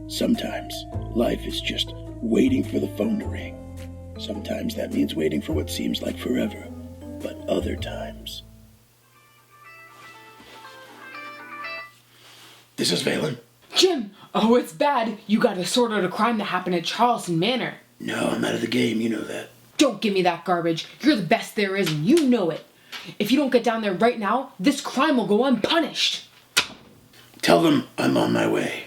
Sometimes life is just waiting for the phone to ring. Sometimes that means waiting for what seems like forever, but other times... This is Vaylin. Jim! Oh, it's bad. You gotta sort out a crime that happened at Charleston Manor. No, I'm out of the game, you know that. Don't give me that garbage. You're the best there is and you know it. If you don't get down there right now, this crime will go unpunished. Tell them I'm on my way.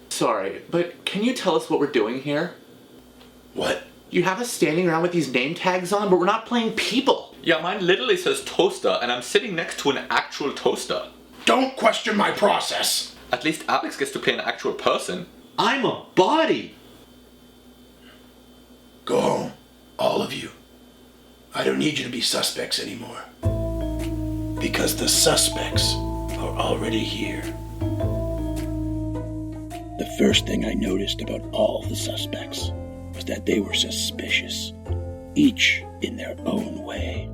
Sorry, but can you tell us what we're doing here? What? You have us standing around with these name tags on, but we're not playing people. Yeah, mine literally says toaster, and I'm sitting next to an actual toaster. Don't question my process! At least Alex gets to play an actual person. I'm a body! Go home, all of you. I don't need you to be suspects anymore. Because the suspects are already here. The first thing I noticed about all the suspects was that they were suspicious, each in their own way.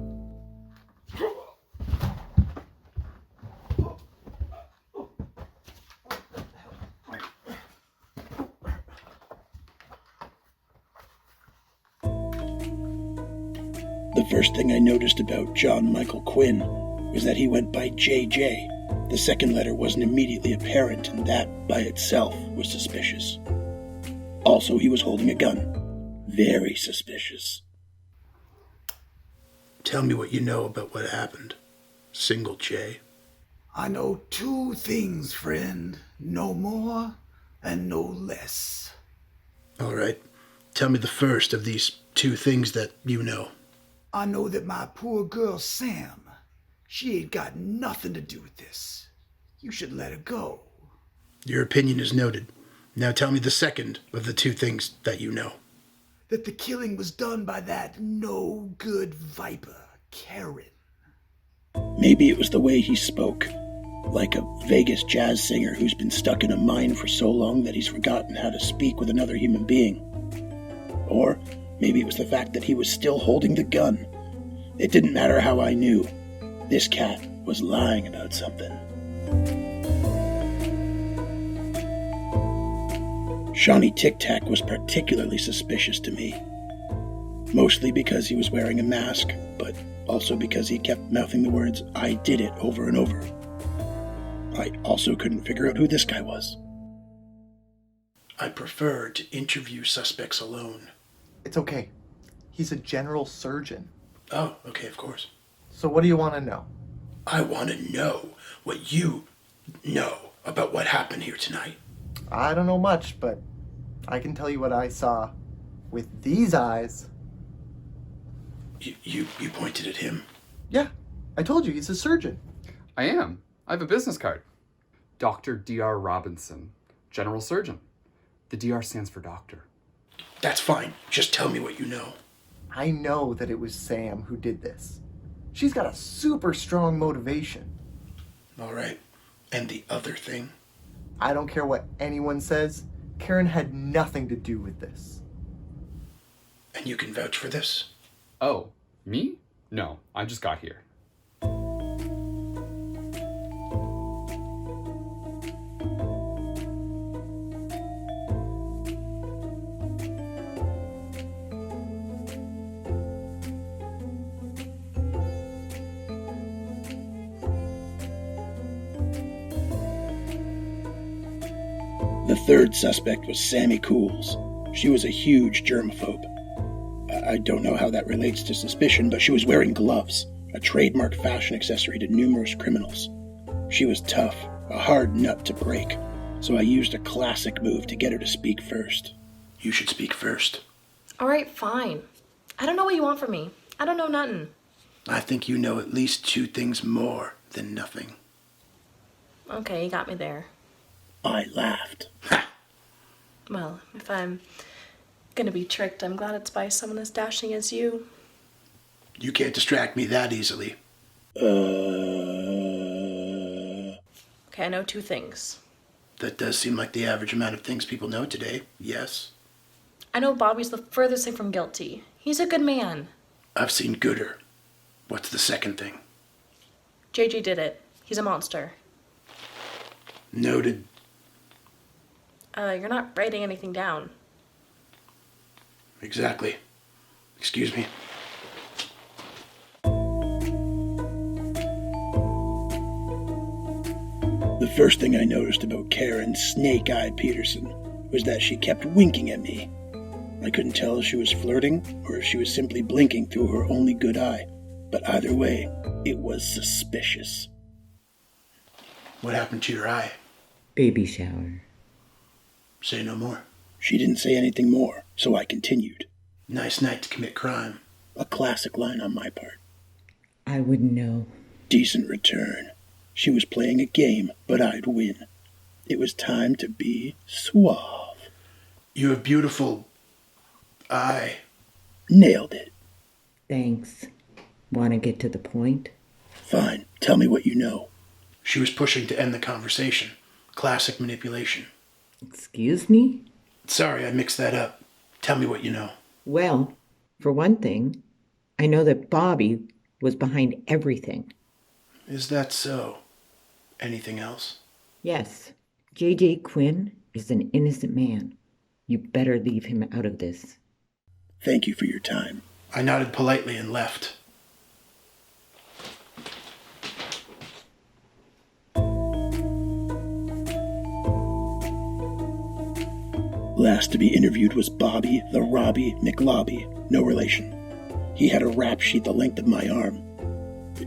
The first thing I noticed about John Michael Quinn was that he went by JJ. The second letter wasn't immediately apparent, and that, by itself, was suspicious. Also, he was holding a gun. Very suspicious. Tell me what you know about what happened. Single J. I know 2 things, friend. No more and no less. All right. Tell me the first of these 2 things that you know. I know that my poor girl, Sam, she ain't got nothing to do with this. You should let her go. Your opinion is noted. Now tell me the second of the 2 things that you know. That the killing was done by that no-good viper, Karen. Maybe it was the way he spoke, like a Vegas jazz singer who's been stuck in a mine for so long that he's forgotten how to speak with another human being. Or maybe it was the fact that he was still holding the gun. It didn't matter how I knew. This cat was lying about something. Shawnee Tic Tac was particularly suspicious to me. Mostly because he was wearing a mask, but also because he kept mouthing the words, "I did it," over and over. I also couldn't figure out who this guy was. I prefer to interview suspects alone. It's okay. He's a general surgeon. Oh, okay, of course. So what do you want to know? I want to know what you know about what happened here tonight. I don't know much, but I can tell you what I saw with these eyes. You pointed at him. Yeah, I told you he's a surgeon. I am. I have a business card. Dr. D.R. Robinson, General Surgeon. The DR stands for doctor. That's fine. Just tell me what you know. I know that it was Sam who did this. She's got a super strong motivation. All right. And the other thing? I don't care what anyone says. Karen had nothing to do with this. And you can vouch for this? Oh, me? No, I just got here. The third suspect was Sammy Cools. She was a huge germaphobe. I don't know how that relates to suspicion, but she was wearing gloves, a trademark fashion accessory to numerous criminals. She was tough, a hard nut to break, so I used a classic move to get her to speak first. You should speak first. All right, fine. I don't know what you want from me. I don't know nothing. I think you know at least 2 things more than nothing. Okay, you got me there. I laughed. Ha! Well, if I'm gonna be tricked, I'm glad it's by someone as dashing as you. You can't distract me that easily. Okay, I know 2 things. That does seem like the average amount of things people know today, yes. I know Bobby's the furthest thing from guilty. He's a good man. I've seen gooder. What's the second thing? JJ did it. He's a monster. Noted. You're not writing anything down. Exactly. Excuse me. The first thing I noticed about Karen Snake-Eyed Peterson was that she kept winking at me. I couldn't tell if she was flirting or if she was simply blinking through her only good eye, but either way, it was suspicious. What happened to your eye? Baby shower. Say no more. She didn't say anything more, so I continued. Nice night to commit crime. A classic line on my part. I wouldn't know. Decent return. She was playing a game, but I'd win. It was time to be suave. You have beautiful eye. Nailed it. Thanks. Want to get to the point? Fine. Tell me what you know. She was pushing to end the conversation. Classic manipulation. Excuse me? Sorry, I mixed that up. Tell me what you know. Well, for one thing, I know that Bobby was behind everything. Is that so? Anything else? Yes, J.J. Quinn is an innocent man. You better leave him out of this. Thank you for your time. I nodded politely and left. Last to be interviewed was Bobby the Robbie McLobby, no relation. He had a rap sheet the length of my arm.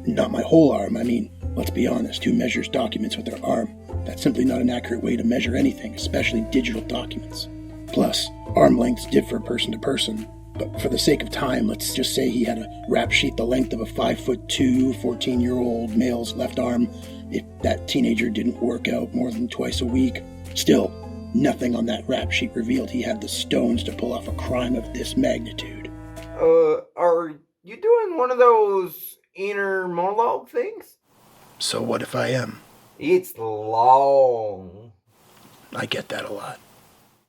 Not my whole arm, I mean, let's be honest, who measures documents with their arm? That's simply not an accurate way to measure anything, especially digital documents. Plus, arm lengths differ person to person, but for the sake of time, let's just say he had a rap sheet the length of a 5'2", 14-year-old male's left arm if that teenager didn't work out more than twice a week. Still, nothing on that rap sheet revealed he had the stones to pull off a crime of this magnitude. Are you doing one of those inner monologue things? So what if I am? It's long. I get that a lot.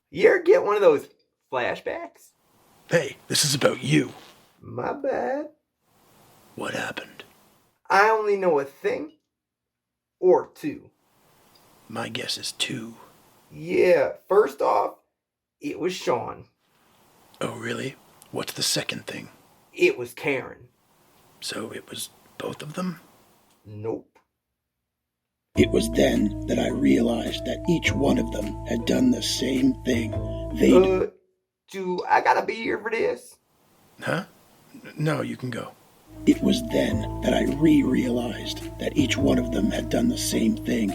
You ever get one of those flashbacks? Hey, this is about you. My bad. What happened? I only know a thing or 2. My guess is 2. Yeah, first off, it was Sean. Oh, really? What's the second thing? It was Karen. So it was both of them? Nope. It was then that I realized that each one of them had done the same thing. Do I gotta be here for this? Huh? No, you can go. It was then that I realized that each one of them had done the same thing.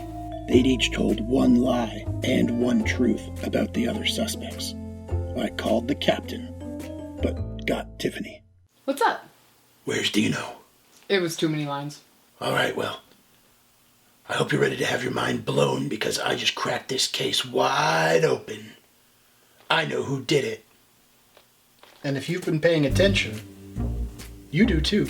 They'd each told one lie and one truth about the other suspects. I called the captain, but got Tiffany. What's up? Where's Dino? It was too many lines. All right, well, I hope you're ready to have your mind blown because I just cracked this case wide open. I know who did it. And if you've been paying attention, you do too.